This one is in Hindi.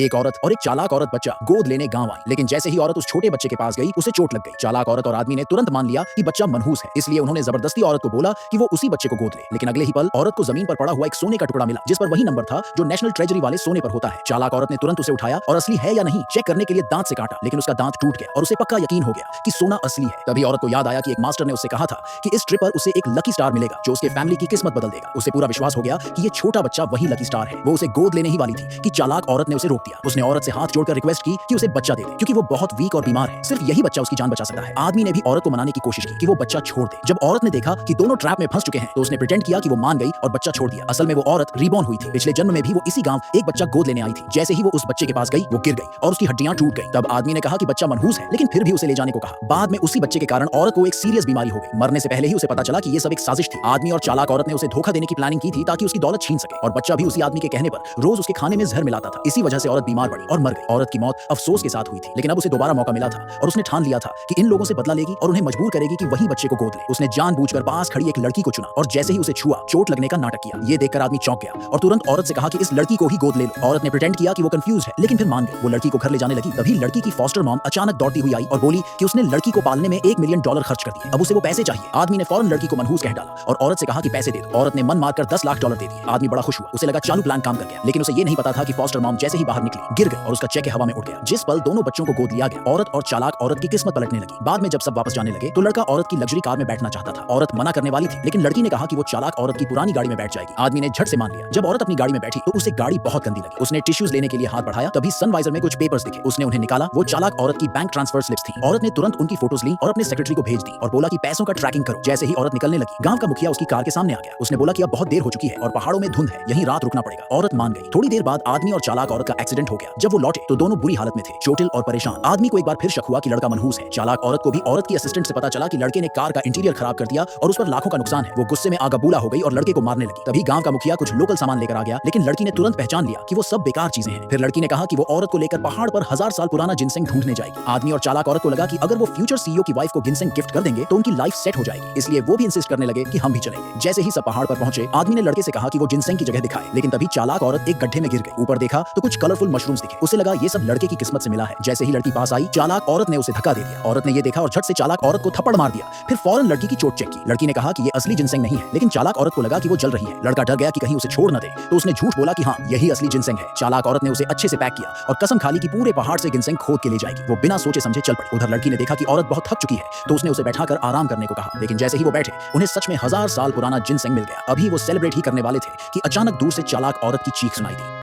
एक औरत और एक चालाक औरत बच्चा गोद लेने गांव आई, लेकिन जैसे ही औरत उस छोटे बच्चे के पास गई उसे चोट लग गई। चालाक औरत और आदमी ने तुरंत मान लिया कि बच्चा मनहूस है, इसलिए उन्होंने जबरदस्ती औरत को बोला कि वो उसी बच्चे को गोद ले। लेकिन अगले ही पल औरत को जमीन पर पड़ा हुआ एक सोने का टुकड़ा मिला, जिस पर वही नंबर था जो नेशनल ट्रेजरी वाले सोने पर होता है। चालाक औरत ने तुरंत उसे उठाया और असली है या नहीं चेक करने के लिए दांत से काटा, लेकिन उसका दांत टूट गया और उसे पक्का यकीन हो गया कि सोना असली है। तभी औरत को याद आया कि एक मास्टर ने उससे कहा था कि इस ट्रिप पर उसे एक लकी स्टार मिलेगा जो उसके फैमिली की किस्मत बदल देगा। उसे पूरा विश्वास हो गया कि ये छोटा बच्चा वही लकी स्टार है। वो उसे गोद लेने ही वाली थी कि चालाक औरत ने उसे रोक दिया। उसने औरत से हाथ जोड़कर रिक्वेस्ट की कि उसे बच्चा दे दे, क्योंकि वो बहुत वीक और बीमार है। सिर्फ यही बच्चा उसकी जान बचा सकता है। आदमी ने भी औरत को मनाने की कोशिश की कि वो बच्चा छोड़ दे। जब औरत ने देखा कि दोनों ट्रैप में फंस चुके हैं तो उसने प्रिटेंड किया कि वो मान गई और बच्चा छोड़ दिया। असल में वो औरत रीबॉर्न हुई थी। पिछले जन्म में भी वो इसी गांव एक बच्चा गोद लेने आई थी। जैसे ही वो उस बच्चे के पास गई वो गिर गई और उसकी हड्डियां टूट गई। तब आदमी ने कहा कि बच्चा मनहूस है, लेकिन फिर भी उसे ले जाने को कहा। बाद में उसी बच्चे के कारण औरत को एक सीरियस बीमारी हो गई। मरने से पहले ही उसे पता चला कि ये सब एक साजिश थी। आदमी और चालाक औरत ने उसे धोखा देने की प्लानिंग की थी ताकि उसकी दौलत छीन सके, और बच्चा भी उसी आदमी के कहने पर रोज उसके खाने में जहर मिलाता था। इसी वजह से औरत बीमार पड़ी और मर गई। औरत की मौत अफसोस के साथ हुई थी, लेकिन अब उसे दोबारा मौका मिला था और उसने ठान लिया था कि इन लोगों से बदला लेगी और उन्हें मजबूर करेगी कि वही बच्चे को गोद ले। उसने जानबूझकर पास खड़ी एक लड़की को चुना और जैसे ही उसे छुआ चोट लगने का नाटक किया। ये देखकर आदमी चौंक गया और तुरंत औरत से कहा कि इस लड़की को ही गोद ले लो। औरत ने प्रिटेंड किया कि वो कंफ्यूज है, लेकिन फिर मान गई। वो लड़की को घर ले जाने लगी। तभी लड़की की फॉस्टर मॉम अचानक दौड़ती हुई आई और बोली कि उसने लड़की को पालने में $1 मिलियन खर्च कर दिए। अब उसे वो पैसे चाहिए। आदमी ने फौरन लड़की को मनहूस कह डाला और औरत से कहा कि पैसे दे दो। औरत ने मन मारकर $10 लाख दे दिए। आदमी बड़ा खुश हुआ। उसे लगा चालू प्लान काम कर गया, लेकिन उसे ये नहीं पता था कि फॉस्टर मॉम जैसे ही बाहर निकली गिर गई और उसका चेक हवा में उड़ गया। जिस पल दोनों बच्चों को गोद लिया गया, औरत और चालाक औरत की किस्मत पलटने लगी। बाद में जब सब वापस जाने लगे तो लड़का औरत की लग्जरी कार में बैठना चाहता था। औरत मना करने वाली थी, लेकिन लड़की ने कहा कि वो चालाक औरत की पुरानी गाड़ी में बैठ जाएगी। आदमी ने झट से मान लिया। जब औरत अपनी गाड़ी में बैठी तो उसे गाड़ी बहुत गंदी लगी। उसने टिश्यूज लेने के लिए हाथ बढ़ाया, तभी सनवाइजर में कुछ पेपर्स दिखे। उसने उन्हें निकाला। वो चालाक औरत की बैंक ट्रांसफर स्लिप्स थी। औरत ने तुरंत उनकी फोटोज ली और अपने सेक्रेटरी को भेज दी और बोला कि पैसों का ट्रैकिंग करो। जैसे ही औरत निकलने लगी, गांव का मुखिया उसकी कार के सामने आ गया। उसने बोला कि अब बहुत देर हो चुकी है और पहाड़ों में धुंध है, यहीं रात रुकना पड़ेगा। औरत मान गई। थोड़ी देर बाद आदमी और चालाक औरत का एक्सीडेंट हो गया। जब वो लौटे तो दोनों बुरी हालत में थे, चोटिल और परेशान। आदमी को एक बार फिर शक हुआ कि लड़का मनहूस है। चालाक औरत को भी औरत की असिस्टेंट से पता चला कि लड़के ने कार का इंटीरियर खराब कर दिया और उस पर लाखों का नुकसान है। वो गुस्से में आगाबूला हो गई और लड़के को मारने लगी। तभी गांव का मुखिया कुछ लोकल सामान लेकर आ गया, लेकिन लड़की ने तुरंत पहचान लिया कि वो सब बेकार चीजें हैं। फिर लड़की ने कहा कि वो औरत को लेकर पहाड़ पर 1000 साल पुराना जिनसेंग ढूंढने जाएगी। आदमी और चालाक औरत को लगा कि अगर वो फ्यूचर सीईओ की वाइफ को जिनसेंग गिफ्ट कर देंगे तो उनकी लाइफ सेट हो जाएगी, इसलिए वो भी इंसिस्ट करने लगे कि हम भी चलेंगे। जैसे ही सब पहाड़ पर पहुंचे, आदमी ने लड़के से कहा कि वो जिनसेंग की जगह दिखाए, लेकिन तभी चालाक औरत एक गड्ढे में गिर गई। ऊपर देखा तो कुछ कलरफुल मशरूम्स दिखे। उसे लगा ये सब लड़के की किस्मत से मिला है। जैसे ही लड़की पास आई, चालाक औरत ने उसे धक्का दे दिया। औरत ने ये देखा और झट से चालाक औरत को थप्पड़ मार दिया। फिर फौरन लड़की की चोट चेक की। लड़की ने कहा कि ये असली जिनसेंग नहीं है, लेकिन चालाक औरत को लगा कि वो जल रही है। लड़का डर गया कि कहीं उसे छोड़ न दे, तो उसने झूठ बोला कि हाँ यही असली जिनसेंग है। चालाक औरत ने उसे अच्छे से पैक किया और कसम खा ली कि पूरे पहाड़ से जिनसेंग खोद के ले जाएगी। वो बिना सोचे समझे चल पड़ी। उधर लड़की ने देखा कि औरत बहुत थक चुकी है, तो उसने उसे बैठाकर आराम करने को कहा। लेकिन जैसे ही वो बैठे, उन्हें सच में 1000 साल पुराना जिनसेंग मिल गया। अभी वो सेलिब्रेट ही करने वाले थे कि अचानक दूर से चालाक औरत की चीख सुनाई दी।